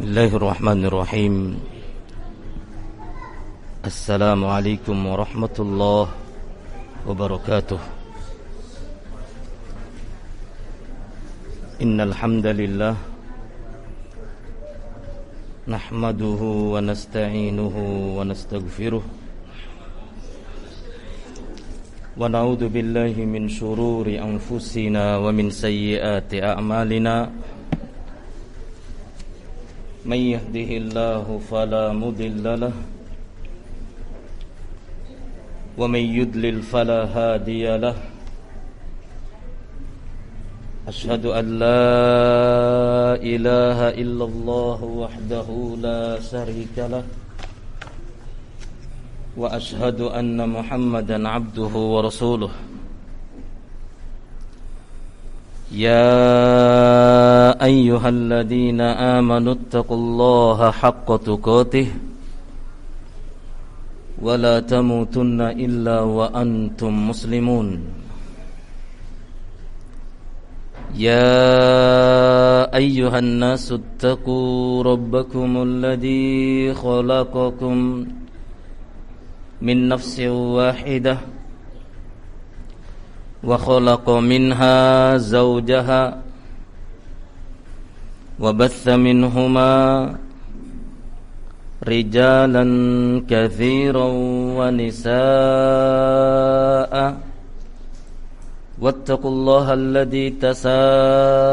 Bismillahirrahmanirrahim. Assalamualaikum warahmatullahi wabarakatuh. Innal hamdalillah nahmaduhu wa nasta'inuhu wa nastaghfiruh wa na'udzu billahi min shururi anfusina wa min sayyiati a'malina. Man yahdihillahu fala mudilla lahu wa man yudlil fala hadiya lahu. Ashhadu an la ilaha illallah wahdahu la syarika lahu wa ashhadu anna Muhammadan abduhu wa rasuluh. Ya ayyuhalladzina amanu taqullaha haqqa tuqatih wa la tamutunna illa wa antum muslimun. Ya ayyuhan nasu taqu rabbakumul ladzi khalaqakum min nafsin wahidah wa khalaqa minha zawjaha wa batha minhuma rijalan katsiran wa nisaa'a wattaqullaha alladzi tasaaluna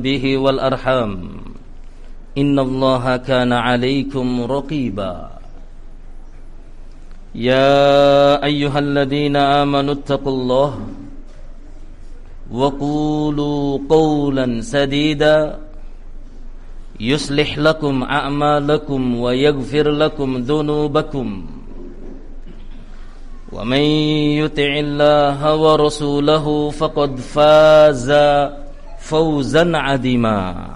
bihi wal arham innallaha kana 'alaikum raqiba. Ya ayyuhalladzina amanu taqullaha wa qulu qawlan sadida yuslih lakum a'malakum wa yaghfir lakum dhunubakum wa man yuti'illaha wa rasulahu faqad faza fawzan 'azima.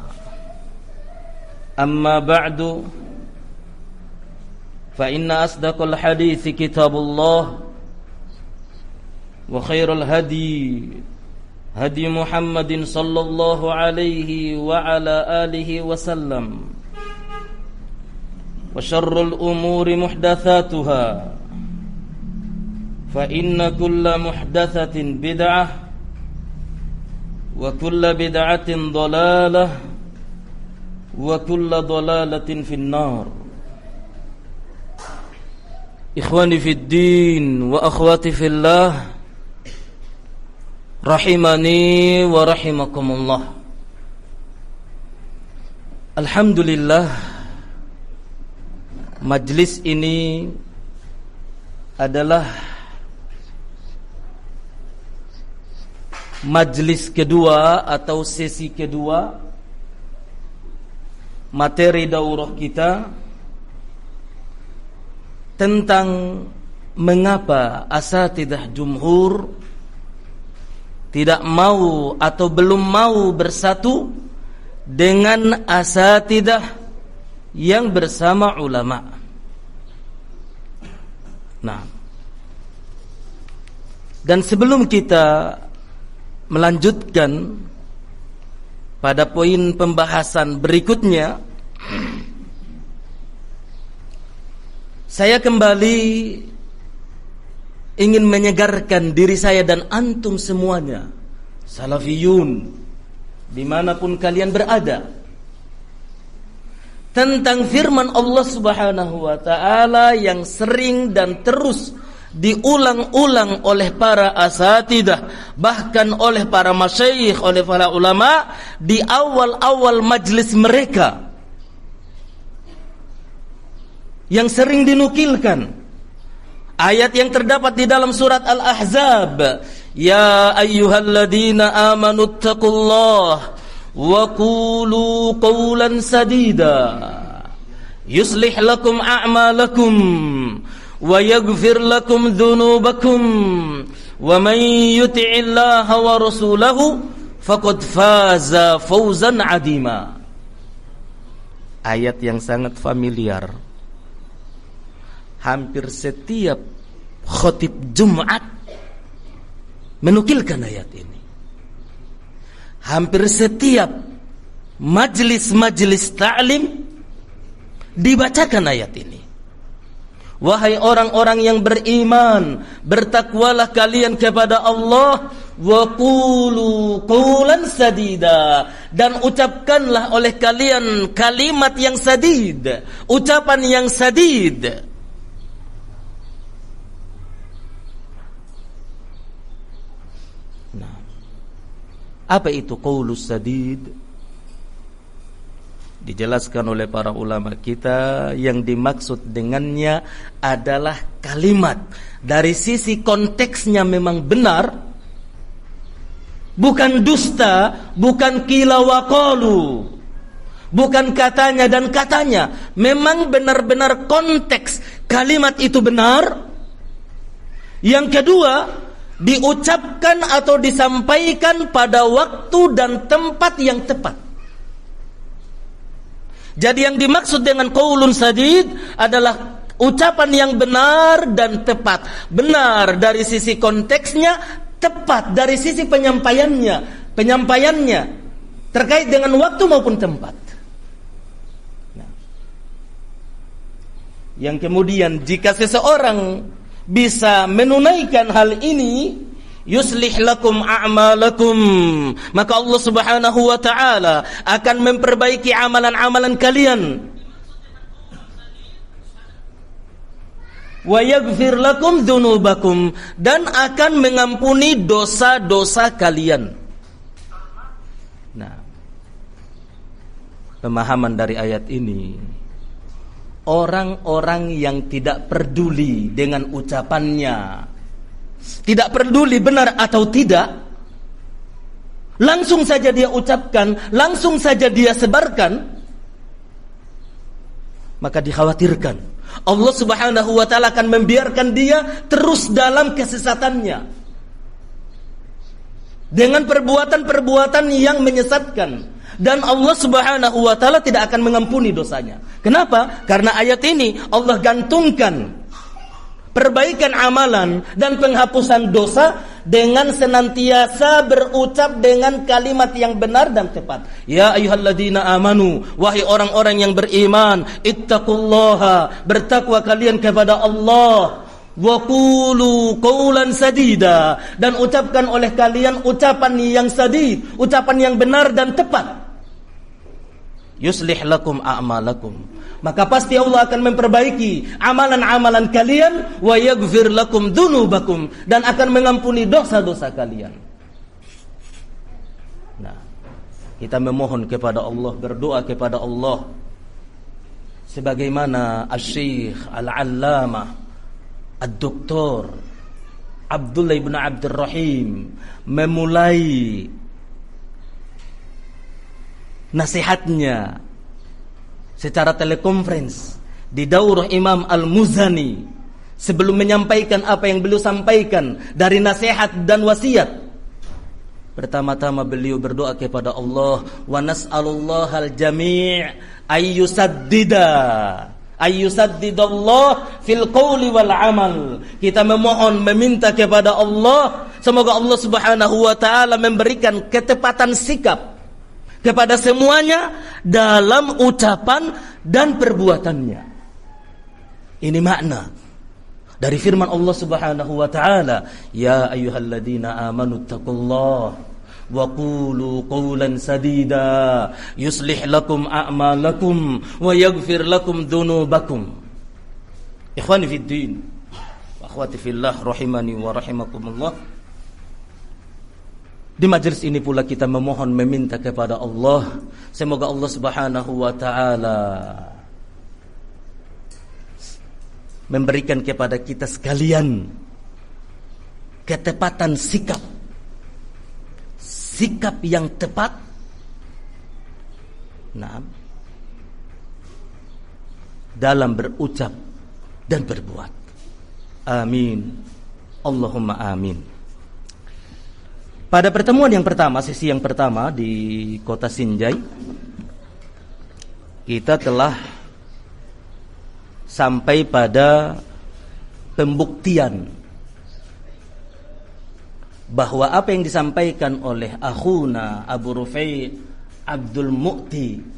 Amma ba'du, fa inna asdaqal hadithi kitabullah wa khairal hadi hadi Muhammadin sallallahu alaihi wa ala alihi wa sallam wa syarrul umuri muhdatsatuha fa inna kulla muhdatsatin bid'ah wa kulla bid'atin dhalalah wa kulla dhalalatin finnar. Ikhwani fid din wa akhwati fillah, rahimani wa rahimakumullah. Alhamdulillah, majlis ini adalah majlis kedua atau sesi kedua materi daurah kita tentang mengapa asatidah jumhur tidak mau atau belum mau bersatu dengan asatidah yang bersama ulama. Nah, dan sebelum kita melanjutkan pada poin pembahasan berikutnya, saya kembali ingin menyegarkan diri saya dan antum semuanya, salafiyun, dimanapun kalian berada, tentang firman Allah subhanahu wa ta'ala yang sering dan terus diulang-ulang oleh para asatidah, bahkan oleh para masyayikh, oleh para ulama di awal-awal majlis mereka, yang sering dinukilkan. Ayat yang terdapat di dalam surat Al-Ahzab, ya ayyuhalladzina amanu taqullaha wa qulu qawlan sadida yuslih lakum a'malakum wa yaghfir lakum dhunubakum wa man yuti'illaha wa rasulahu faqad faza fawzan 'azima. Ayat yang sangat familiar. Hampir setiap khotib Jumat menukilkan ayat ini. Hampir setiap majlis-majlis ta'lim dibacakan ayat ini. Wahai orang-orang yang beriman, bertakwalah kalian kepada Allah, wa qulu qawlan sadida, dan ucapkanlah oleh kalian kalimat yang sadid, ucapan yang sadid. Nah, apa itu qaulus sadid? Dijelaskan oleh para ulama kita, yang dimaksud dengannya adalah kalimat dari sisi konteksnya memang benar, bukan dusta, bukan qila wa qalu, bukan katanya dan katanya. Memang benar-benar konteks kalimat itu benar. Yang kedua, diucapkan atau disampaikan pada waktu dan tempat yang tepat. Jadi yang dimaksud dengan qaulun sadid adalah ucapan yang benar dan tepat. Benar dari sisi konteksnya, tepat dari sisi penyampaiannya terkait dengan waktu maupun tempat. Nah, yang kemudian jika seseorang bisa menunaikan hal ini, yuslih lakum a'malakum, maka Allah Subhanahu wa taala akan memperbaiki amalan-amalan kalian. Wa yaghfir lakum dzunubakum, dan akan mengampuni dosa-dosa kalian. Nah, pemahaman dari ayat ini, orang-orang yang tidak peduli dengan ucapannya, tidak peduli benar atau tidak, langsung saja dia ucapkan, langsung saja dia sebarkan, maka dikhawatirkan Allah Subhanahu wa taala akan membiarkan dia terus dalam kesesatannya dengan perbuatan-perbuatan yang menyesatkan, dan Allah Subhanahu wa taala tidak akan mengampuni dosanya. Kenapa? Karena ayat ini Allah gantungkan perbaikan amalan dan penghapusan dosa dengan senantiasa berucap dengan kalimat yang benar dan tepat. Ya ayyuhalladzina amanu, wahai orang-orang yang beriman, ittaqullaha, bertakwa kalian kepada Allah, wa qulu qawlan sadida, dan ucapkan oleh kalian ucapan yang sadid, ucapan yang benar dan tepat. Yuslih lakum a'malakum, maka pasti Allah akan memperbaiki amalan-amalan kalian, wa yaghfir lakum dzunubakum, dan akan mengampuni dosa-dosa kalian. Nah, kita memohon kepada Allah, berdoa kepada Allah sebagaimana Asy-Syaikh Al-Allamah Ad-Doktor Abdullah bin Abdul Rahim memulai nasihatnya secara telekonferensi di daurah Imam Al-Muzani sebelum menyampaikan apa yang beliau sampaikan dari nasihat dan wasiat. Pertama-tama beliau berdoa kepada Allah, wa nas'alullahal jami' ayyusaddidallah fil qawli wal amal. Kita memohon, meminta kepada Allah, semoga Allah Subhanahu wa taala memberikan ketepatan sikap kepada semuanya dalam ucapan dan perbuatannya. Ini makna dari firman Allah Subhanahu wa taala, ya ayyuhalladzina amanu taqullaha wa qulu qawlan sadida yuslih lakum a'malakum wa yaghfir lakum dzunubakum. Ikhwani fid din wa akhwati fillah rahimani wa rahimakumullah. Di majelis ini pula kita memohon, meminta kepada Allah, semoga Allah Subhanahu wa taala memberikan kepada kita sekalian ketepatan sikap yang tepat, nah, dalam berucap dan berbuat. Amin, Allahumma amin. Pada pertemuan yang pertama, sesi yang pertama di kota Sinjai, kita telah sampai pada pembuktian bahwa apa yang disampaikan oleh akhuna Abu Rufai Abdul Mu'ti,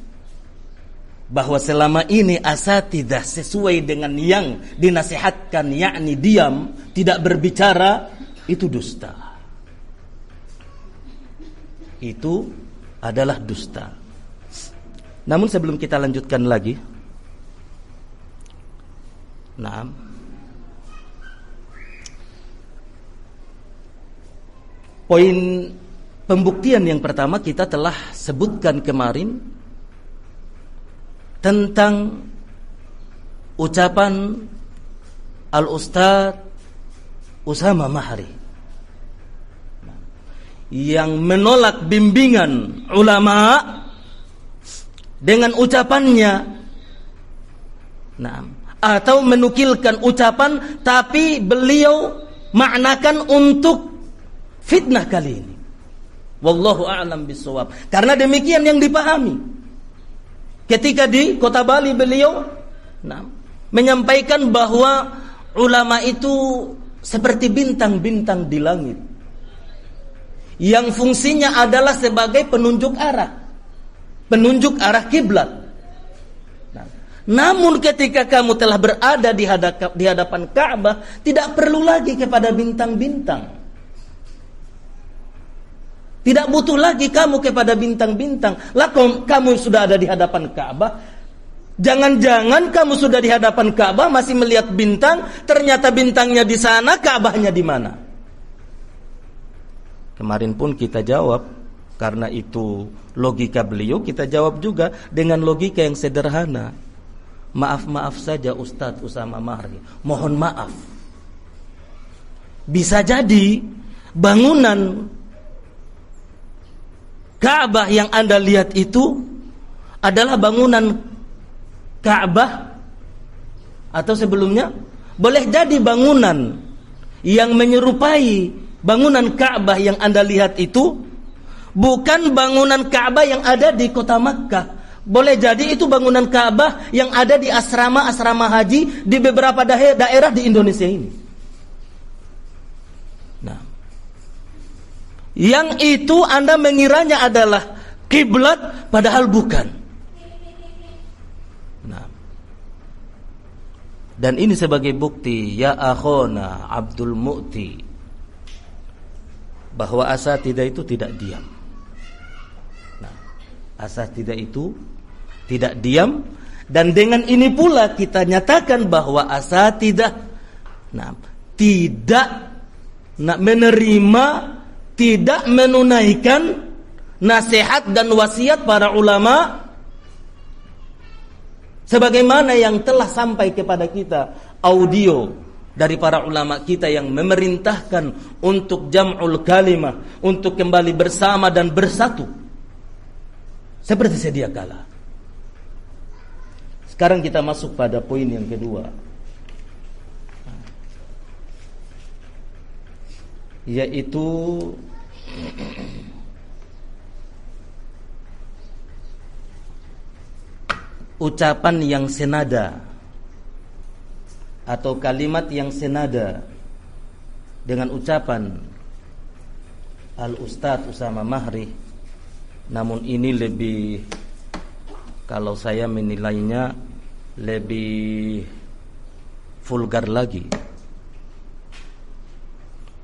bahwa selama ini asatidah sesuai dengan yang dinasihatkan, yakni diam, tidak berbicara, itu dusta. Itu adalah dusta. Namun sebelum kita lanjutkan lagi, poin pembuktian yang pertama kita telah sebutkan kemarin tentang ucapan Al-Ustadz Usama Mahri yang menolak bimbingan ulama dengan ucapannya, atau menukilkan ucapan tapi beliau maknakan untuk fitnah kali ini. Wallahu a'lam bishawab. Karena demikian yang dipahami ketika di Kota Bali beliau menyampaikan bahwa ulama itu seperti bintang-bintang di langit yang fungsinya adalah sebagai penunjuk arah kiblat. Namun ketika kamu telah berada di hadapan Ka'bah, tidak perlu lagi kepada bintang-bintang. Tidak butuh lagi kamu kepada bintang-bintang. Lah kamu sudah ada di hadapan Ka'bah. Jangan-jangan kamu sudah di hadapan Ka'bah masih melihat bintang, ternyata bintangnya di sana, Ka'bahnya di mana? Kemarin pun kita jawab, karena itu logika beliau, kita jawab juga dengan logika yang sederhana. Maaf saja Ustadz Usama Mahri, mohon maaf. Bisa jadi bangunan Ka'bah yang Anda lihat itu adalah bangunan Ka'bah, atau sebelumnya boleh jadi bangunan yang menyerupai bangunan Ka'bah yang Anda lihat itu bukan bangunan Ka'bah yang ada di kota Makkah. Boleh jadi itu bangunan Ka'bah yang ada di asrama-asrama haji di beberapa daerah di Indonesia ini. Nah, yang itu Anda mengiranya adalah kiblat, padahal bukan. Nah, dan ini sebagai bukti, ya akhona Abdul Mu'ti, bahwa asatidah itu tidak diam. Nah, asatidah itu tidak diam, dan dengan ini pula kita nyatakan bahwa asatidah tidak menerima, tidak menunaikan nasihat dan wasiat para ulama sebagaimana yang telah sampai kepada kita audio dari para ulama kita yang memerintahkan untuk jam'ul kalimah, untuk kembali bersama dan bersatu seperti sedia kala. Sekarang kita masuk pada poin yang kedua, yaitu ucapan yang senada atau kalimat yang senada dengan ucapan Al-Ustadz Usama Mahri. Namun ini lebih, kalau saya menilainya lebih vulgar lagi,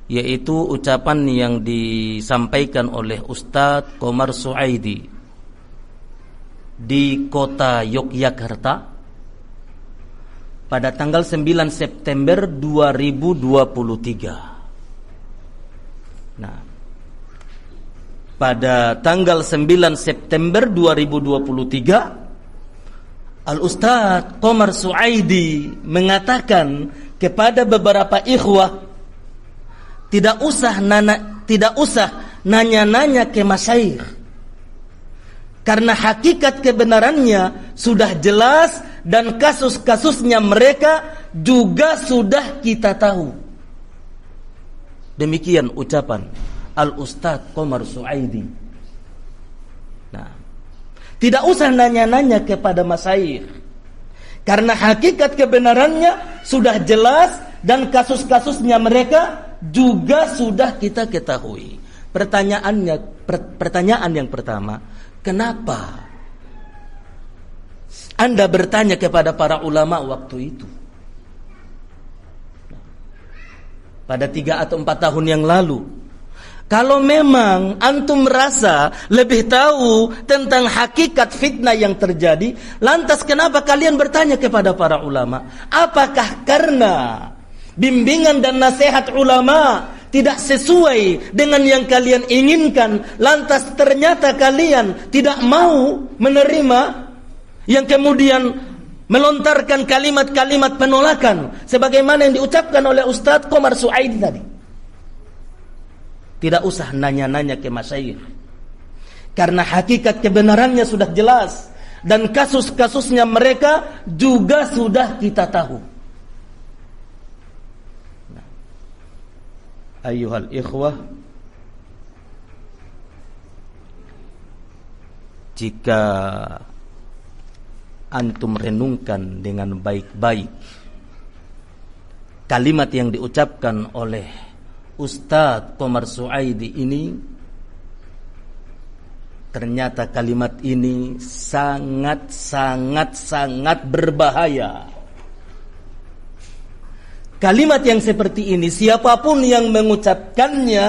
yaitu ucapan yang disampaikan oleh Ustadz Komar Suaidi di kota Yogyakarta pada tanggal 9 September 2023. Nah, pada tanggal 9 September 2023 Al-Ustadz Komar Suaidi mengatakan kepada beberapa ikhwah, tidak usah nanya-nanya ke masyayikh, karena hakikat kebenarannya sudah jelas dan kasus-kasusnya mereka juga sudah kita tahu. Demikian ucapan Al-Ustadz Komar Suaidi. Nah, tidak usah nanya-nanya kepada masyayikh, karena hakikat kebenarannya sudah jelas dan kasus-kasusnya mereka juga sudah kita ketahui. Pertanyaan yang pertama, Kenapa Anda bertanya kepada para ulama waktu itu? Pada 3 atau 4 tahun yang lalu. Kalau memang antum merasa lebih tahu tentang hakikat fitnah yang terjadi, lantas kenapa kalian bertanya kepada para ulama? Apakah karena bimbingan dan nasihat ulama tidak sesuai dengan yang kalian inginkan, lantas ternyata kalian tidak mau menerima, yang kemudian melontarkan kalimat-kalimat penolakan sebagaimana yang diucapkan oleh Ustadz Qomar Suaidi tadi? Tidak usah nanya-nanya ke masyayikh, karena hakikat kebenarannya sudah jelas dan kasus-kasusnya mereka juga sudah kita tahu. Nah, ayyuhal ikhwah, jika antum renungkan dengan baik-baik kalimat yang diucapkan oleh Ustadz Qomar Suaidi ini, ternyata kalimat ini sangat berbahaya. Kalimat yang seperti ini, siapapun yang mengucapkannya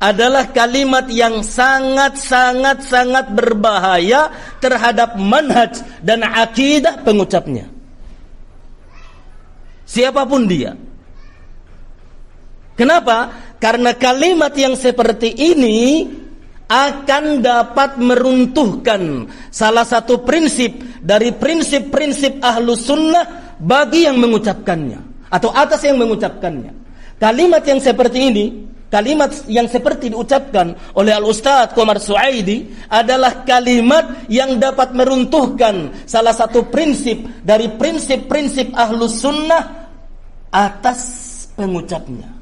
adalah kalimat yang sangat berbahaya terhadap manhaj dan akidah pengucapnya. Siapapun dia. Kenapa? Karena kalimat yang seperti ini akan dapat meruntuhkan salah satu prinsip dari prinsip-prinsip Ahlus Sunnah bagi yang mengucapkannya atau atas yang mengucapkannya. Kalimat yang seperti ini, kalimat yang seperti diucapkan oleh Al-Ustadz Qomar Suaidi adalah kalimat yang dapat meruntuhkan salah satu prinsip dari prinsip-prinsip Ahlus Sunnah atas pengucapnya.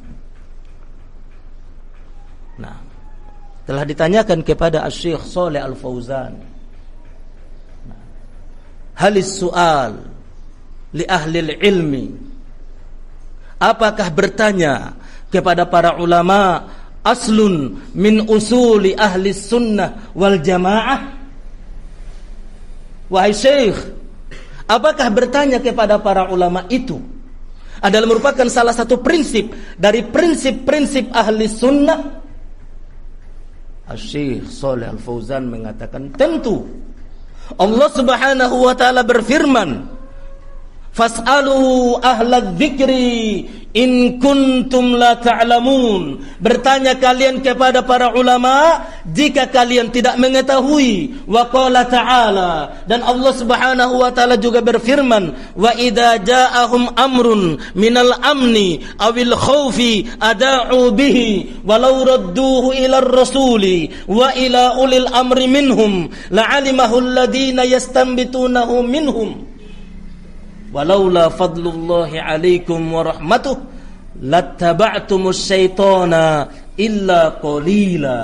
Nah, telah ditanyakan kepada Asy-Syaikh Shalih Al-Fauzan, halis su'al li ahli ilmi, apakah bertanya kepada para ulama aslun min usuli ahli sunnah wal jamaah? Wahai Syekh, apakah bertanya kepada para ulama itu adalah merupakan salah satu prinsip dari prinsip-prinsip ahli sunnah? Asy-Syaikh Shalih Al-Fauzan mengatakan, tentu. Allah Subhanahu wa taala berfirman, fas'alu ahlal dzikri in kuntum la ta'lamun. Bertanya kalian kepada para ulama jika kalian tidak mengetahui. Wa qala ta'ala, dan Allah Subhanahu wa taala juga berfirman, wa idza ja'ahum amrun minal amni awil khaufi ada'u bihi walau radduhu ila ar-rasuli wa ila ulil amri minhum la'alimahu alladhina yastanbitunahu minhum walaula fadlullahi alaikum wa rahmatuh lattaba'tumus syaitana illa qalila.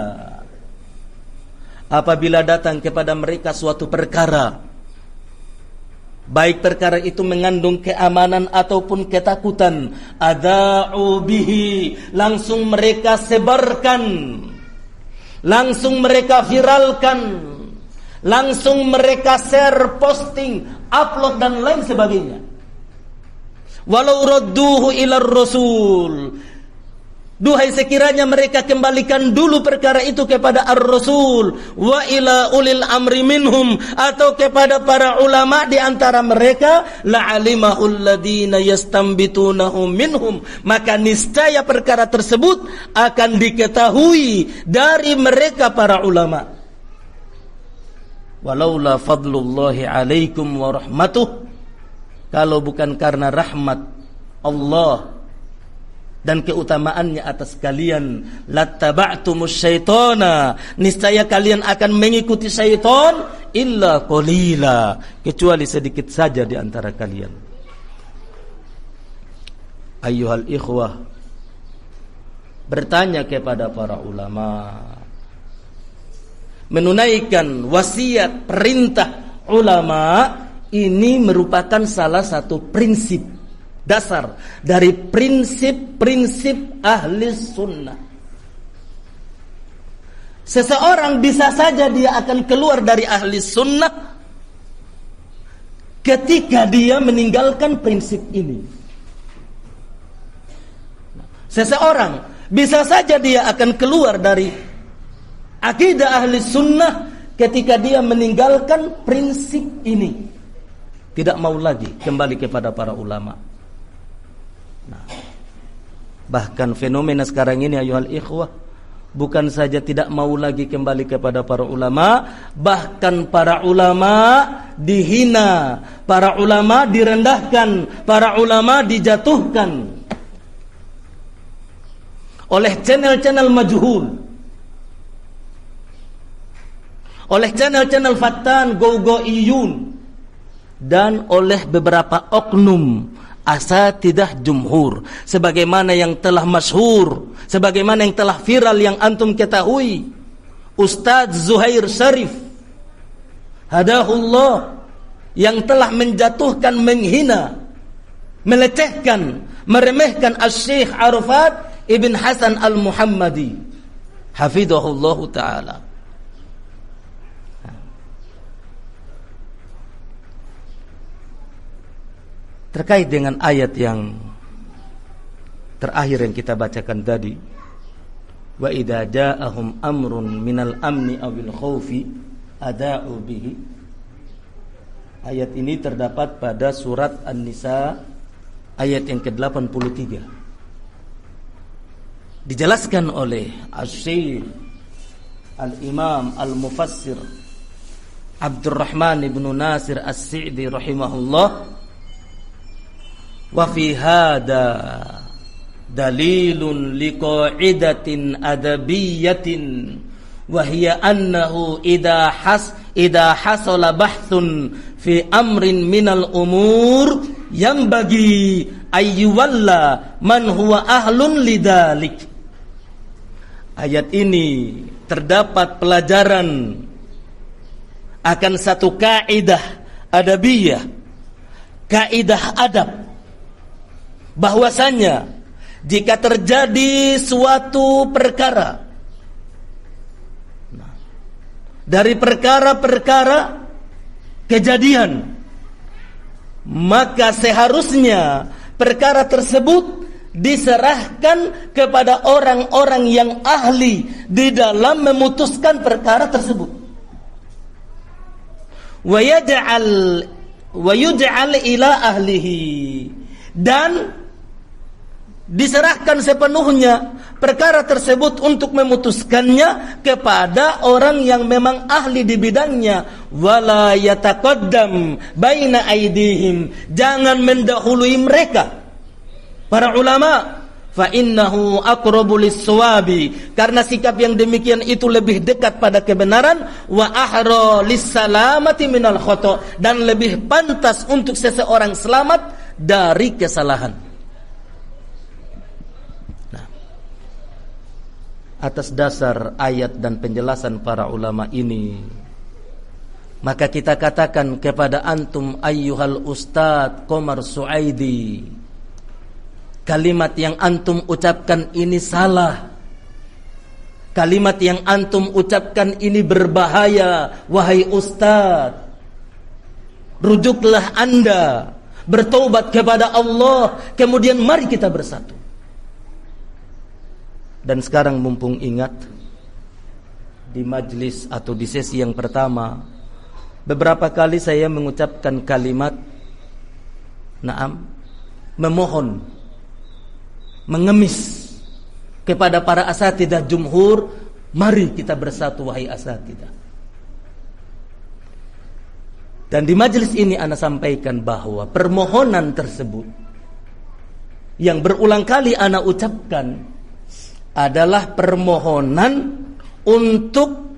Apabila datang kepada mereka suatu perkara, baik perkara itu mengandung keamanan ataupun ketakutan, ada'u bihi, langsung mereka sebarkan, langsung mereka viralkan, langsung mereka share, posting, upload dan lain sebagainya. Walau radduhu ilar rasul, duhai sekiranya mereka kembalikan dulu perkara itu kepada ar-rasul, wa ila ulil amri minhum, atau kepada para ulama di antara mereka, la'alimahul ladina yastanbitunahu minhum, maka niscaya perkara tersebut akan diketahui dari mereka para ulama. Walaula fadlullahi alaikum wa rahmatuh, kalau bukan karena rahmat Allah dan keutamaannya atas kalian, lattaba'tumus syaitana, niscaya kalian akan mengikuti syaitan, illa qalila, kecuali sedikit saja di antara kalian. Ayyuhal ikhwah, bertanya kepada para ulama, menunaikan wasiat perintah ulama, ini merupakan salah satu prinsip dasar dari prinsip-prinsip ahli sunnah. Seseorang bisa saja dia akan keluar dari ahli sunnah ketika dia meninggalkan prinsip ini. Seseorang bisa saja dia akan keluar dari akidah ahli sunnah ketika dia meninggalkan prinsip ini, tidak mau lagi kembali kepada para ulama. Nah, bahkan fenomena sekarang ini ayuhal ikhwah, bukan saja tidak mau lagi kembali kepada para ulama, bahkan para ulama dihina, para ulama direndahkan, para ulama dijatuhkan oleh channel-channel majhul, oleh channel-channel fatan gogoiyun, dan oleh beberapa oknum asatidah jumhur, sebagaimana yang telah masyhur, sebagaimana yang telah viral yang antum ketahui, Ustadz Zuhair Syarif hadahullah, yang telah menjatuhkan, menghina, melecehkan, meremehkan Asy-Syaikh Arafat Ibn Hasan Al-Muhammadi hafidhahullahu ta'ala. Terkait dengan ayat yang terakhir yang kita bacakan tadi, wa idza ja'ahum amrun minal amni awil khaufi ada'u bihi. Ayat ini terdapat pada surat An-Nisa ayat yang ke-83. Dijelaskan oleh Asy-Syaikh Al-Imam Al-Mufassir Abdurrahman ibn Nasir As-Sa'di rahimahullah, wa fi hada dalilun liqa'idatin adabiyyatin wa hiya annahu idha hasala bahthun fi amrin minal umur yanbaghi ayyuwalla man huwa ahlun lidalik. Ayat ini terdapat pelajaran akan satu kaidah adabiyah, kaidah adab, bahwasanya jika terjadi suatu perkara dari perkara-perkara kejadian, maka seharusnya perkara tersebut diserahkan kepada orang-orang yang ahli di dalam memutuskan perkara tersebut. Wa yuj'al ila ahlihi, dan diserahkan sepenuhnya perkara tersebut untuk memutuskannya kepada orang yang memang ahli di bidangnya. Wala yataqaddam baina aidihim, jangan mendahului mereka para ulama, fa innahu aqrabu lis-shawabi, karena sikap yang demikian itu lebih dekat pada kebenaran, wa ahra lis-salamati minal khata, dan lebih pantas untuk seseorang selamat dari kesalahan. Nah, atas dasar ayat dan penjelasan para ulama ini, maka kita katakan kepada antum ayyuhal Ustadz Qomar Suaidi, kalimat yang antum ucapkan ini salah. Kalimat yang antum ucapkan ini berbahaya, wahai Ustaz. Rujuklah Anda, bertaubat kepada Allah, kemudian mari kita bersatu. Dan sekarang mumpung ingat, di majlis atau di sesi yang pertama, beberapa kali saya mengucapkan kalimat memohon, mengemis kepada para asatidah jumhur, mari kita bersatu wahai asatidah. Dan di majelis ini ana sampaikan bahwa permohonan tersebut yang berulang kali ana ucapkan adalah permohonan untuk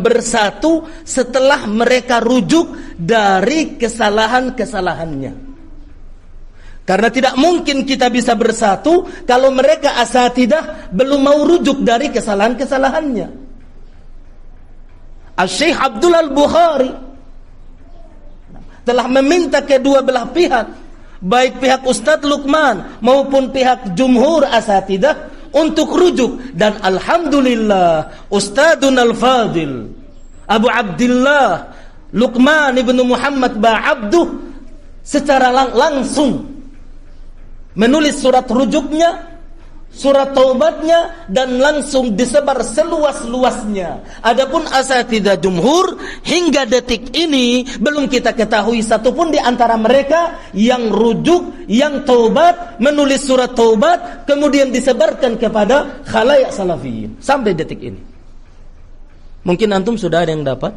bersatu setelah mereka rujuk dari kesalahan-kesalahannya. Karena tidak mungkin kita bisa bersatu kalau mereka asatidah belum mau rujuk dari kesalahan-kesalahannya. Asy-Syaikh Abdul Al-Bukhari telah meminta kedua belah pihak, baik pihak Ustadz Luqman maupun pihak jumhur asatidah, untuk rujuk. Dan alhamdulillah Ustadzun al-Fadil Abu Abdillah Luqman ibnu Muhammad Ba'abduh secara langsung menulis surat rujuknya, surat taubatnya, dan langsung disebar seluas-luasnya. Adapun asatidzah jumhur hingga detik ini belum kita ketahui satupun di antara mereka yang rujuk, yang taubat, menulis surat taubat kemudian disebarkan kepada khalayak salafiyin sampai detik ini. Mungkin antum sudah ada yang dapat?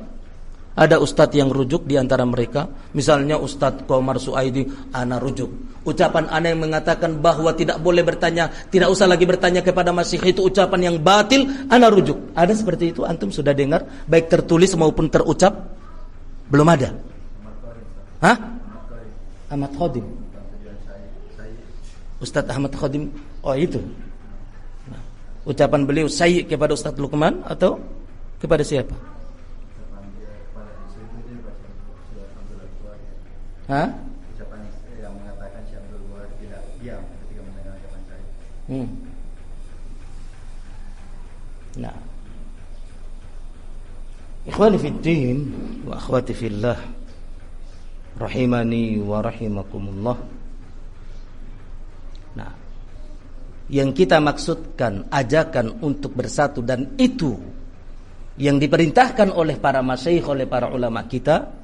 Ada ustadz yang rujuk di antara mereka, misalnya Ustadz Komar Suaidi, ana rujuk. Ucapan ana yang mengatakan bahwa tidak boleh bertanya, tidak usah lagi bertanya kepada Masih, itu ucapan yang batil, ana rujuk. Ada seperti itu? Antum sudah dengar, baik tertulis maupun terucap? Belum ada. Hah? Ahmad Khadim. Ustadz Ahmad Khadim. Oh itu. Nah, ucapan beliau Sayyid kepada Ustadz Luqman atau kepada siapa? Hah? Ucapan yang mengatakan Syekh Abdul Ghani tidak diam ketika mendengar ucapan saya. Nah, ikhwani fid din wa akhwati fillah, rahimani wa rahimakumullah. Nah, yang kita maksudkan ajakan untuk bersatu, dan itu yang diperintahkan oleh para masyayikh, oleh para ulama kita,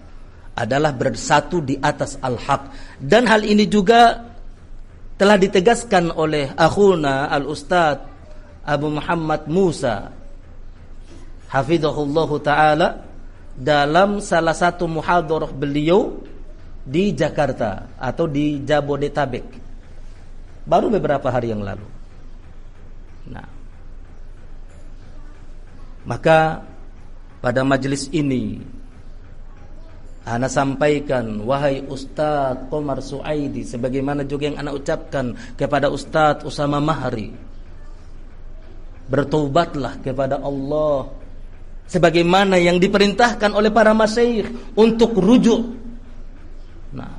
adalah bersatu di atas al-haq. Dan hal ini juga telah ditegaskan oleh akhuna al-ustadz Abu Muhammad Musa hafizahullahu ta'ala dalam salah satu muhadarah beliau di Jakarta atau di Jabodetabek baru beberapa hari yang lalu. Nah, maka pada majelis ini ana sampaikan, wahai Ustadz Komar Suaidi, sebagaimana juga yang ana ucapkan kepada Ustadz Usama Mahri, bertaubatlah kepada Allah sebagaimana yang diperintahkan oleh para masyayikh untuk rujuk. Nah,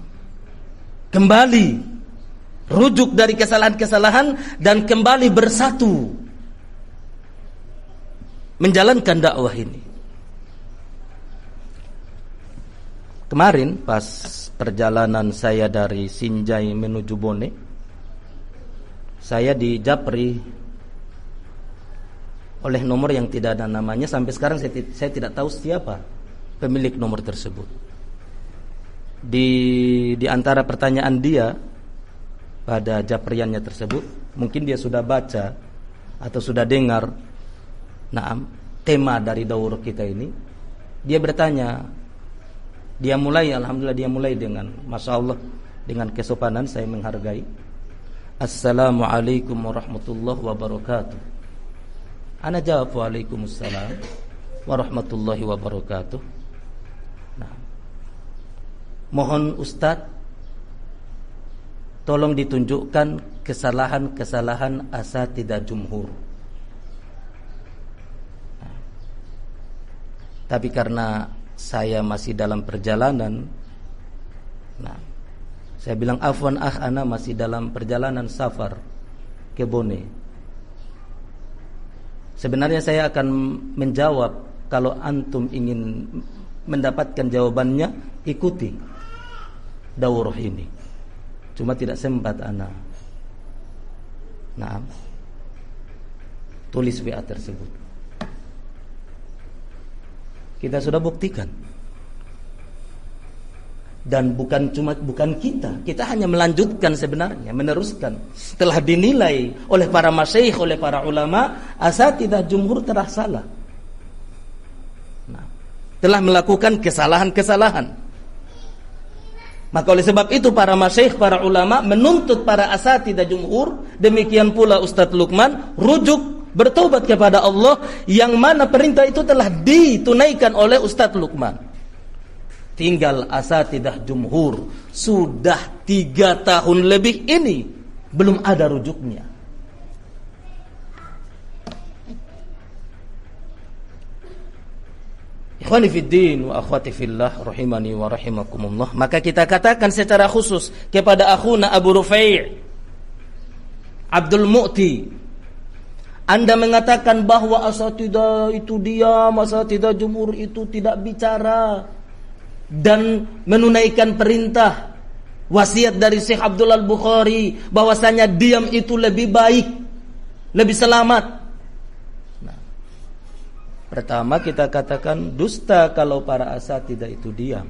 kembali rujuk dari kesalahan-kesalahan dan kembali bersatu menjalankan dakwah ini. Kemarin pas perjalanan saya dari Sinjai menuju Bone, saya dijapri oleh nomor yang tidak ada namanya. Sampai sekarang saya tidak tahu siapa pemilik nomor tersebut. Di antara pertanyaan dia pada japriannya tersebut, mungkin dia sudah baca atau sudah dengar tema dari daurah kita ini. Dia bertanya, alhamdulillah dia mulai dengan masya Allah, dengan kesopanan, saya menghargai. Assalamualaikum warahmatullahi wabarakatuh. Ana jawab, waalaikumsalam warahmatullahi wabarakatuh. Nah, mohon Ustadz tolong ditunjukkan kesalahan-kesalahan asatidzah jumhur. Nah, tapi karena saya masih dalam perjalanan, nah, saya bilang afwan ana masih dalam perjalanan safar ke Bone. Sebenarnya saya akan menjawab, kalau antum ingin mendapatkan jawabannya, ikuti daurah ini. Cuma tidak sempat ana. Nah, tulis WA tersebut. Kita sudah buktikan. Dan bukan kita hanya melanjutkan, sebenarnya meneruskan. Setelah dinilai oleh para masyayikh, oleh para ulama, asatidzah jumhur telah salah. Nah, telah melakukan kesalahan-kesalahan. Maka oleh sebab itu para masyayikh, para ulama menuntut para asatidzah jumhur, demikian pula Ustadz Luqman, rujuk, bertobat kepada Allah, yang mana perintah itu telah ditunaikan oleh Ustadz Luqman. Tinggal asatidzah jumhur sudah 3 tahun lebih ini belum ada rujuknya. Ikhwani fiddin wa akhwati fillah, rahimani wa rahimakumullah. Maka kita katakan secara khusus kepada akhuna Abu Rufai' Abdul Mu'ti Anda mengatakan bahwa asatidzah itu diam, asatidzah jumhur itu tidak bicara dan menunaikan perintah wasiat dari Syekh Abdul Al-Bukhari bahwasanya diam itu lebih baik, lebih selamat. Nah, pertama kita katakan dusta kalau para asatidzah itu diam.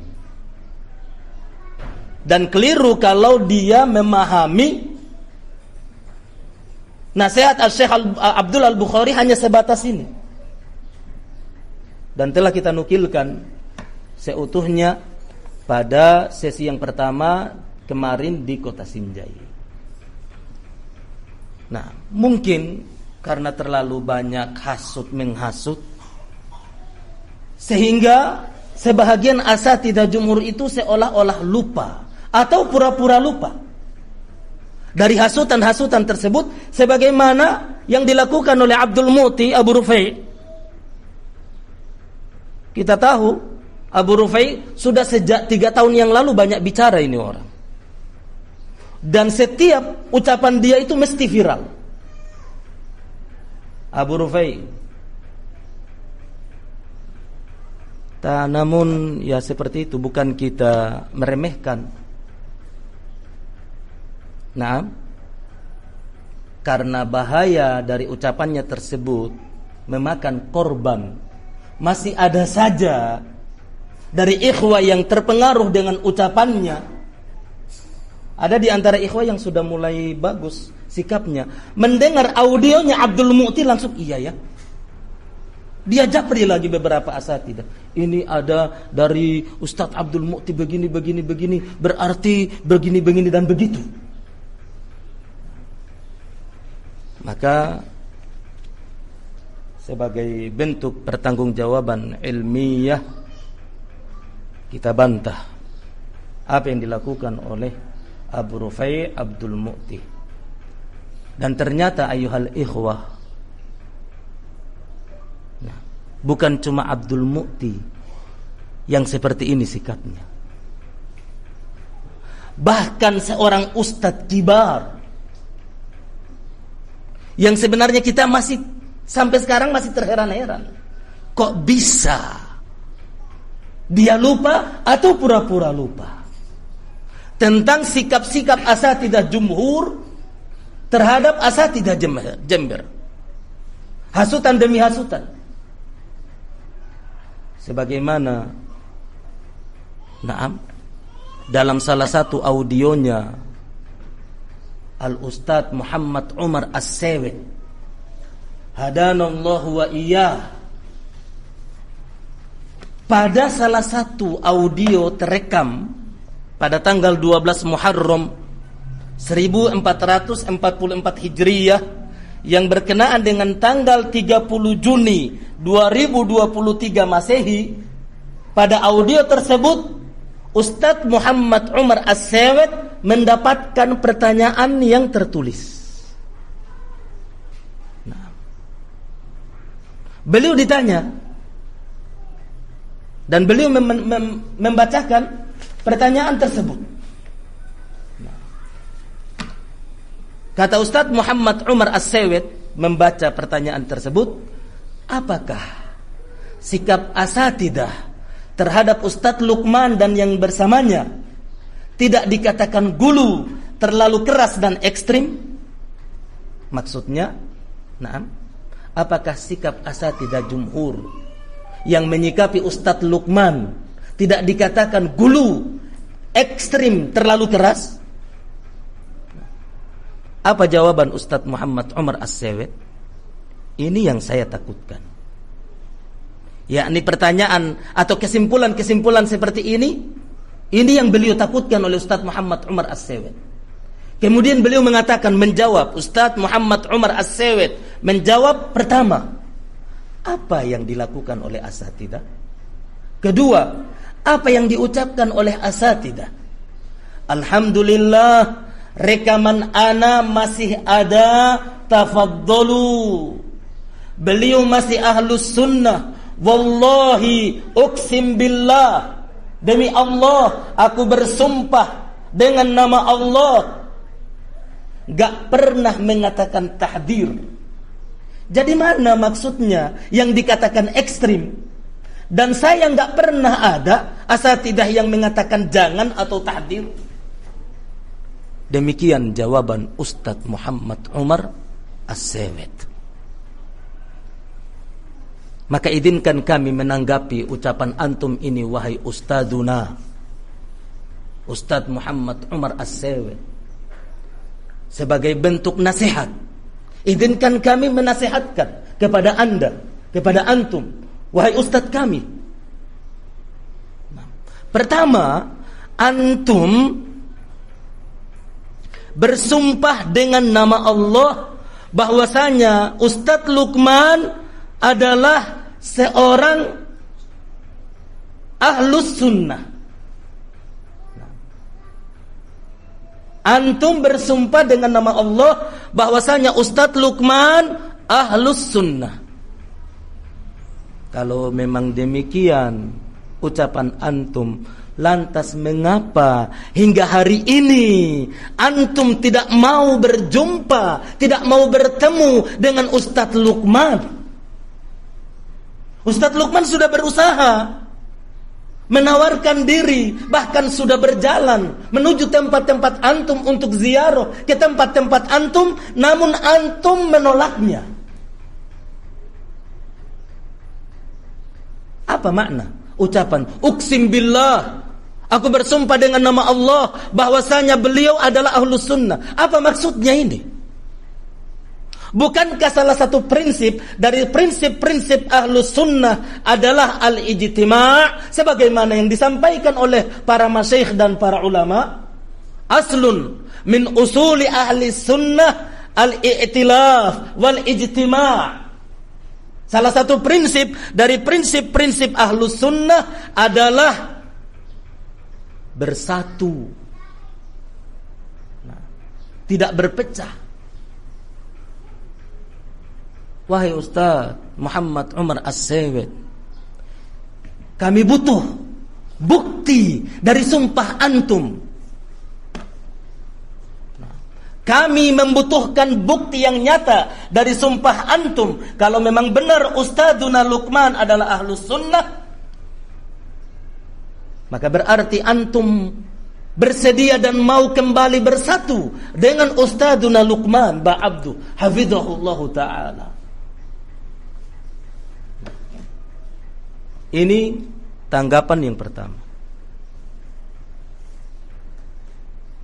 Dan keliru kalau dia memahami nasihat Syekh Abdul Al-Bukhari hanya sebatas ini. Dan telah kita nukilkan seutuhnya pada sesi yang pertama kemarin di Kota Sinjai. Nah, mungkin karena terlalu banyak hasud menghasut sehingga sebahagian asatidzah jumhur itu seolah-olah lupa atau pura-pura lupa dari hasutan-hasutan tersebut, sebagaimana yang dilakukan oleh Abdul Mu'ti Abu Rufai. Kita tahu Abu Rufai sudah sejak 3 tahun yang lalu banyak bicara ini orang, dan setiap ucapan dia itu mesti viral. Abu Rufai, namun ya seperti itu, bukan kita meremehkan. Nah, karena bahaya dari ucapannya tersebut memakan korban, masih ada saja dari ikhwah yang terpengaruh dengan ucapannya. Ada di antara ikhwah yang sudah mulai bagus sikapnya, mendengar audionya Abdul Mu'ti langsung iya ya. Dia japri lagi beberapa asatidzah. Ini ada dari Ustadz Abdul Mu'ti begini, berarti begini dan begitu. Maka sebagai bentuk pertanggungjawaban ilmiah kita bantah apa yang dilakukan oleh Abu Rufai Abdul Mu'ti. Dan ternyata ayyuhal ikhwah, bukan cuma Abdul Mu'ti yang seperti ini sikapnya. Bahkan seorang ustadz kibar yang sebenarnya kita masih sampai sekarang masih terheran-heran, kok bisa dia lupa atau pura-pura lupa tentang sikap-sikap asatidzah jumhur terhadap asatidzah Jember. Hasutan demi hasutan. Sebagaimana dalam salah satu audionya Al-Ustadz Muhammad Umar As-Sewet, hadanallahu wa iyyah, pada salah satu audio terekam pada tanggal 12 Muharram 1444 Hijriyah yang berkenaan dengan tanggal 30 Juni 2023 Masehi. Pada audio tersebut Ustadz Muhammad Umar As-Sewet mendapatkan pertanyaan yang tertulis. Beliau ditanya dan beliau membacakan pertanyaan tersebut. Kata Ustadz Muhammad Umar As-Sewet membaca pertanyaan tersebut, apakah sikap asatidzah terhadap Ustadz Luqman dan yang bersamanya tidak dikatakan gulu, terlalu keras dan ekstrim? Maksudnya, apakah sikap asatidzah jumhur yang menyikapi Ustadz Luqman tidak dikatakan gulu, ekstrim, terlalu keras? Apa jawaban Ustadz Muhammad Umar As-Sewet? Ini yang saya takutkan. Yakni pertanyaan atau kesimpulan-kesimpulan seperti ini yang beliau takutkan oleh Ustadz Muhammad Umar As-Sewet. Kemudian beliau mengatakan, menjawab, Ustadz Muhammad Umar As-Sewet menjawab, pertama, apa yang dilakukan oleh asatidzah? Kedua, apa yang diucapkan oleh asatidzah? Alhamdulillah, rekaman ana masih ada, tafaddalu. Beliau masih ahlus sunnah. Wallahi uqsim billah, demi Allah aku bersumpah dengan nama Allah, gak pernah mengatakan tahdir, Jadi mana maksudnya yang dikatakan ekstrim? Dan saya nggak pernah ada asatidah yang mengatakan jangan atau tahdir. Demikian jawaban Ustadz Muhammad Umar As-Sewet. Maka izinkan kami menanggapi ucapan antum ini, wahai Ustadzuna Ustadz Muhammad Umar As-Sewet, sebagai bentuk nasihat. Izinkan kami menasihatkan kepada anda, kepada antum, wahai Ustadz kami. Pertama, antum bersumpah dengan nama Allah bahwasanya Ustadz Luqman adalah seorang ahlus sunnah. Antum bersumpah dengan nama Allah bahwasanya Ustadz Luqman ahlus sunnah. Kalau memang demikian ucapan antum, lantas mengapa hingga hari ini antum tidak mau berjumpa, tidak mau bertemu dengan Ustadz Luqman? Ustadz Luqman sudah berusaha menawarkan diri, bahkan sudah berjalan menuju tempat-tempat antum untuk ziarah ke tempat-tempat antum, namun antum menolaknya. Apa makna ucapan Uqsim billah, aku bersumpah dengan nama Allah bahwasanya beliau adalah ahlus sunnah? Apa maksudnya ini? Bukankah salah satu prinsip dari prinsip-prinsip ahlus sunnah adalah al-ijtima' sebagaimana yang disampaikan oleh para masyayikh dan para ulama? Aslun min usuli ahli sunnah al-i'tilaf wal-ijtima'. Salah satu prinsip dari prinsip-prinsip ahlus sunnah adalah bersatu, tidak berpecah. Wahai Ustaz Muhammad Umar As-Sewet, kami butuh bukti dari sumpah antum. Kami membutuhkan bukti yang nyata dari sumpah antum. Kalau memang benar Ustadzuna Luqman adalah ahlus sunnah, maka berarti antum bersedia dan mau kembali bersatu dengan Ustadzuna Luqman Ba'abdu hafizahullahu ta'ala. Ini tanggapan yang pertama.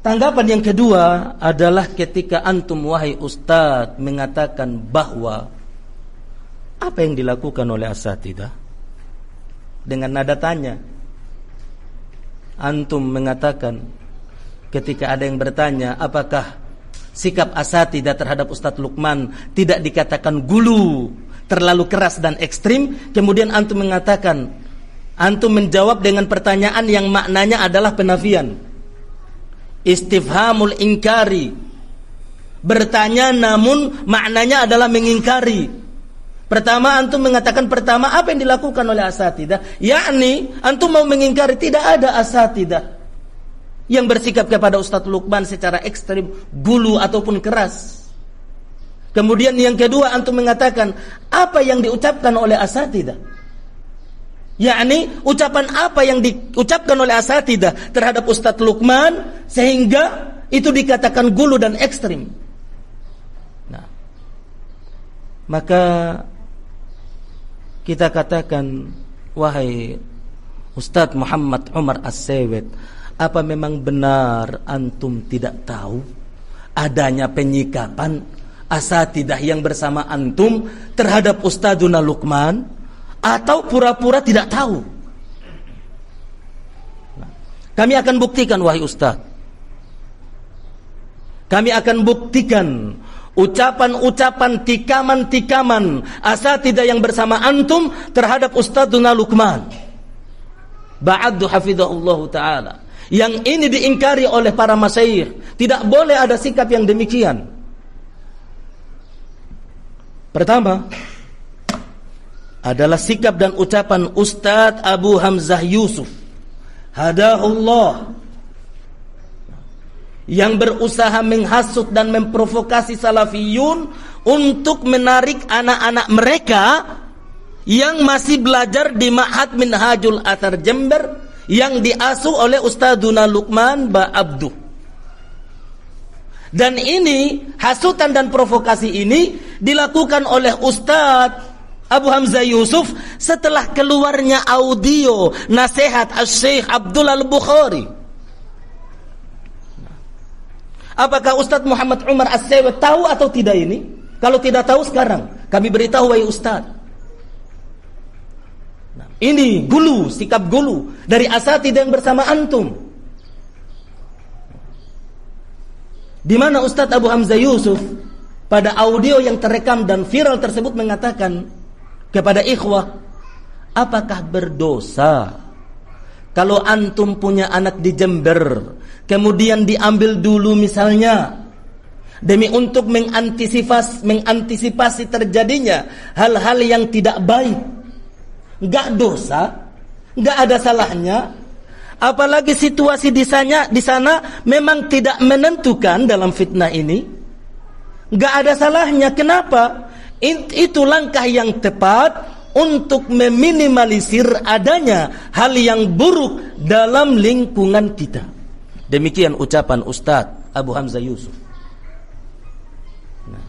Tanggapan yang kedua adalah ketika antum wahai ustadz mengatakan bahwa apa yang dilakukan oleh asatidah, dengan nada tanya. Antum mengatakan ketika ada yang bertanya apakah sikap asatidah terhadap Ustadz Luqman tidak dikatakan gulu, terlalu keras dan ekstrim, kemudian antum mengatakan, antum menjawab dengan pertanyaan yang maknanya adalah penafian, istifhamul ingkari, bertanya namun maknanya adalah mengingkari. Pertama antum mengatakan pertama apa yang dilakukan oleh asatidah, yakni antum mau mengingkari tidak ada asatidah yang bersikap kepada Ustadz Luqman secara ekstrim, gulu ataupun keras. Kemudian yang kedua antum mengatakan apa yang diucapkan oleh asatidah, yakni ucapan apa yang diucapkan oleh asatidah terhadap Ustadz Luqman sehingga itu dikatakan gulu dan ekstrim. Nah, maka kita katakan, wahai Ustadz Muhammad Umar As-Sewet, apa memang benar antum tidak tahu adanya penyikapan asatidah yang bersama antum terhadap Ustadzuna Luqman, atau pura-pura tidak tahu? Nah, kami akan buktikan wahai Ustadz. Kami akan buktikan ucapan-ucapan tikaman-tikaman asatidah yang bersama antum terhadap Ustadzuna Luqman Ba'addu hafizahullahu ta'ala, yang ini diingkari oleh para masyayikh. Tidak boleh ada sikap yang demikian. Pertama adalah sikap dan ucapan Ustadz Abu Hamzah Yusuf hadahullah yang berusaha menghasut dan memprovokasi salafiyun untuk menarik anak-anak mereka yang masih belajar di Ma'had Minhajul Athar Jember yang diasuh oleh Ustadzuna Luqman Ba'abdu. Dan ini, hasutan dan provokasi ini dilakukan oleh Ustadz Abu Hamzah Yusuf setelah keluarnya audio nasihat Syekh Abdul Al-Bukhari. Apakah Ustadz Muhammad Umar As-Sewet tahu atau tidak ini? Kalau tidak tahu sekarang kami beritahu wahai Ustadz. Nah, ini gulu, sikap gulu dari asatidzah yang bersama antum. Di mana Ustadz Abu Hamzah Yusuf pada audio yang terekam dan viral tersebut mengatakan kepada ikhwah, apakah berdosa kalau antum punya anak di Jember, kemudian diambil dulu misalnya demi untuk mengantisipasi terjadinya hal-hal yang tidak baik? Enggak dosa, enggak ada salahnya. Apalagi situasi di sana memang tidak menentukan dalam fitnah ini. Enggak ada salahnya. Kenapa? Itu langkah yang tepat untuk meminimalisir adanya hal yang buruk dalam lingkungan kita. Demikian ucapan Ustadz Abu Hamzah Yusuf. Nah,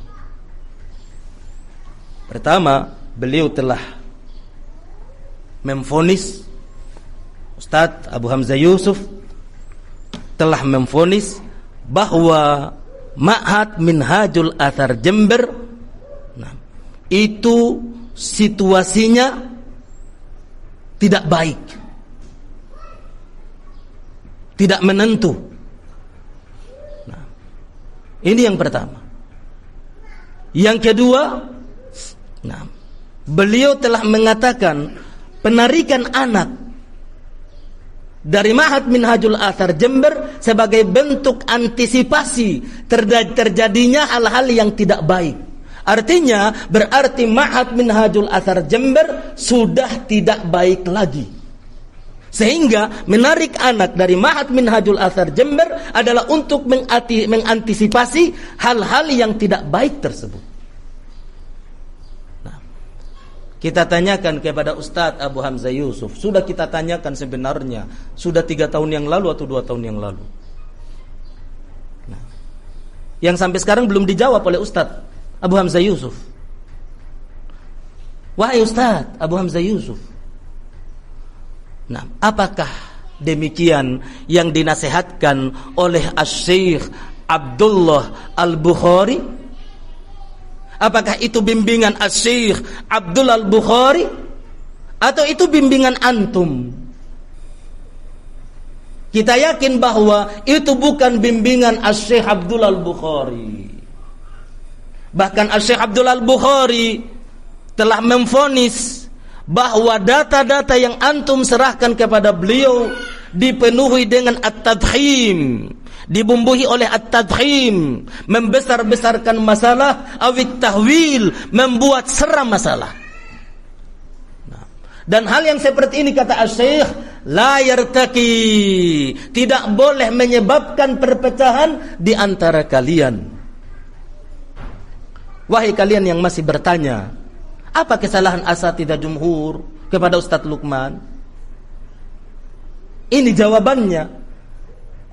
pertama, beliau telah memvonis, Ustadz Abu Hamzah Yusuf telah memvonis bahwa Ma'had Minhajul Athar Jember, nah, itu situasinya tidak baik, tidak menentu. Nah, ini yang pertama. Yang kedua, nah, beliau telah mengatakan penarikan anak dari Ma'had Minhajul Athar Jember sebagai bentuk antisipasi terjadinya hal-hal yang tidak baik. Artinya berarti Ma'had Minhajul Athar Jember sudah tidak baik lagi. Sehingga menarik anak dari Ma'had Minhajul Athar Jember adalah untuk mengantisipasi hal-hal yang tidak baik tersebut. Nah, kita tanyakan kepada Ustadz Abu Hamzah Yusuf. Sudah kita tanyakan sebenarnya sudah 3 tahun yang lalu atau 2 tahun yang lalu. Nah, yang sampai sekarang belum dijawab oleh Ustadz Abu Hamzah Yusuf. Wahai Ustadz Abu Hamzah Yusuf, nah, apakah demikian yang dinasihatkan oleh Asy-Syaikh Abdullah Al-Bukhari? Apakah itu bimbingan Asy-Syaikh Abdullah Al-Bukhari atau itu bimbingan antum? Kita yakin bahwa itu bukan bimbingan Asy-Syaikh Abdullah Al-Bukhari. Bahkan Asy-Syaikh Abdullah Al-Bukhari telah memvonis bahwa data-data yang antum serahkan kepada beliau dipenuhi dengan at-tadkhim, dibumbui oleh at-tadkhim, membesar-besarkan masalah, awit tahwil, membuat seram masalah. Nah, dan hal yang seperti ini kata Asy-Syaikh la yartaqi, tidak boleh menyebabkan perpecahan di antara kalian. Wahai kalian yang masih bertanya, apa kesalahan asatidzah jumhur kepada Ustadz Luqman? Ini jawabannya.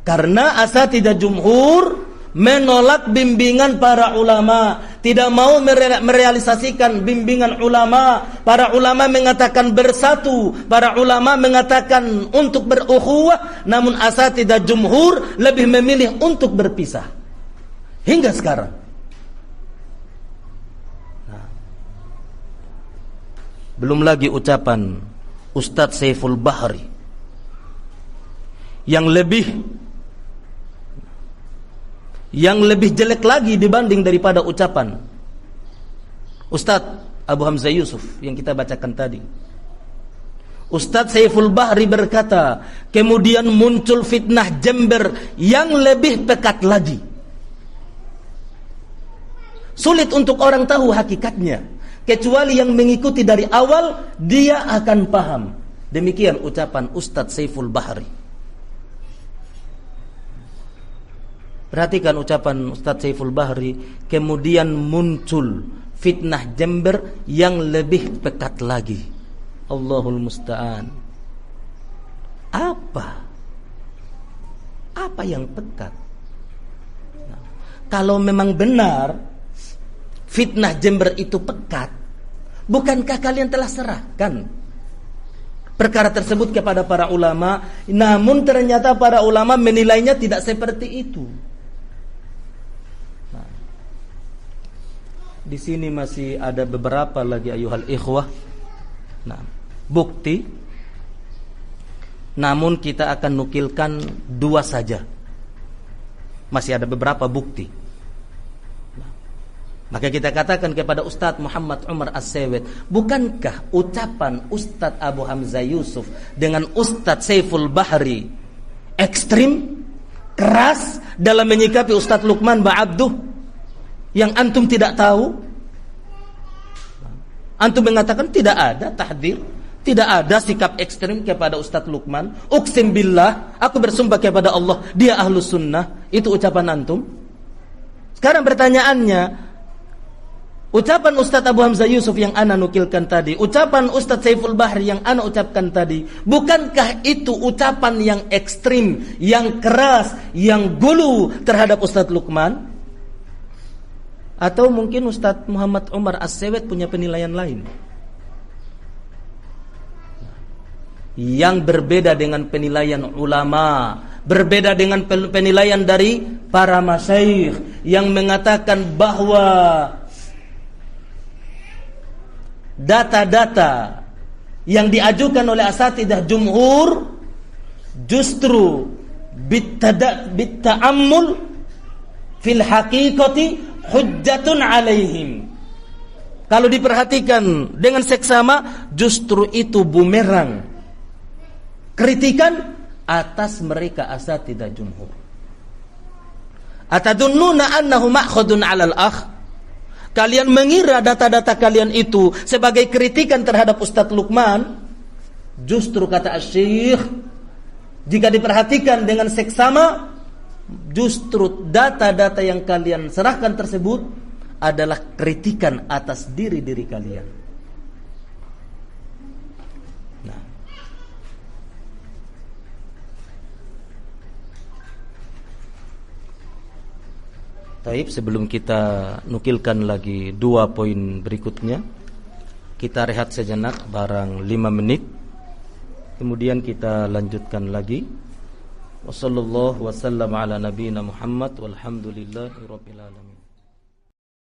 Karena asatidzah jumhur menolak bimbingan para ulama, tidak mau merealisasikan bimbingan ulama. Para ulama mengatakan bersatu, para ulama mengatakan untuk berukhuwah, namun asatidzah jumhur lebih memilih untuk berpisah. Hingga sekarang. Belum lagi ucapan Ustadz Saiful Bahri yang lebih jelek lagi dibanding daripada ucapan Ustadz Abu Hamzah Yusuf yang kita bacakan tadi. Ustadz Saiful Bahri berkata, kemudian muncul fitnah Jember yang lebih pekat lagi. Sulit untuk orang tahu hakikatnya, kecuali yang mengikuti dari awal, dia akan paham. Demikian ucapan Ustadz Saiful Bahri. Perhatikan ucapan Ustadz Saiful Bahri, kemudian muncul fitnah Jember yang lebih pekat lagi. Allahul musta'an. Apa yang pekat? Nah, kalau memang benar fitnah Jember itu pekat, bukankah kalian telah serahkan perkara tersebut kepada para ulama? Namun ternyata para ulama menilainya tidak seperti itu. Nah, di sini masih ada beberapa lagi ayuhal ikhwah. Nah, bukti. Namun kita akan nukilkan 2 saja. Masih ada beberapa bukti. Maka kita katakan kepada Ustadz Muhammad Umar As-Sewet, bukankah ucapan Ustadz Abu Hamzah Yusuf dengan Ustadz Saiful Bahri ekstrim, keras dalam menyikapi Ustadz Luqman Ba'abduh yang antum tidak tahu? Antum mengatakan tidak ada tahdir, tidak ada sikap ekstrim kepada Ustadz Luqman. Uqsim billah, aku bersumpah kepada Allah, dia ahlus sunnah. Itu ucapan antum. Sekarang pertanyaannya, ucapan Ustadz Abu Hamzah Yusuf yang ana nukilkan tadi, ucapan Ustadz Saiful Bahri yang ana ucapkan tadi, bukankah itu ucapan yang ekstrim, yang keras, yang gulu terhadap Ustadz Luqman? Atau mungkin Ustadz Muhammad Umar As-Sewet punya penilaian lain yang berbeda dengan penilaian ulama, berbeda dengan penilaian dari para masyayikh yang mengatakan bahwa data-data yang diajukan oleh asatidah jumhur justru bitta'ammul fil haqiqati hujjatun alaihim. Kalau diperhatikan dengan seksama, justru itu bumerang, kritikan atas mereka asatidah jumhur. Atadunnuna annahu ma'khudun 'alal akh? Kalian mengira data-data kalian itu sebagai kritikan terhadap Ustadz Luqman? Justru kata Asy-Syaikh, jika diperhatikan dengan seksama, justru data-data yang kalian serahkan tersebut adalah kritikan atas diri-diri kalian. Taib, sebelum kita nukilkan lagi 2 poin berikutnya, kita rehat sejenak barang 5 menit. Kemudian kita lanjutkan lagi. Wassallallahu wasallam ala nabiyina Muhammad walhamdulillahi rabbil alamin.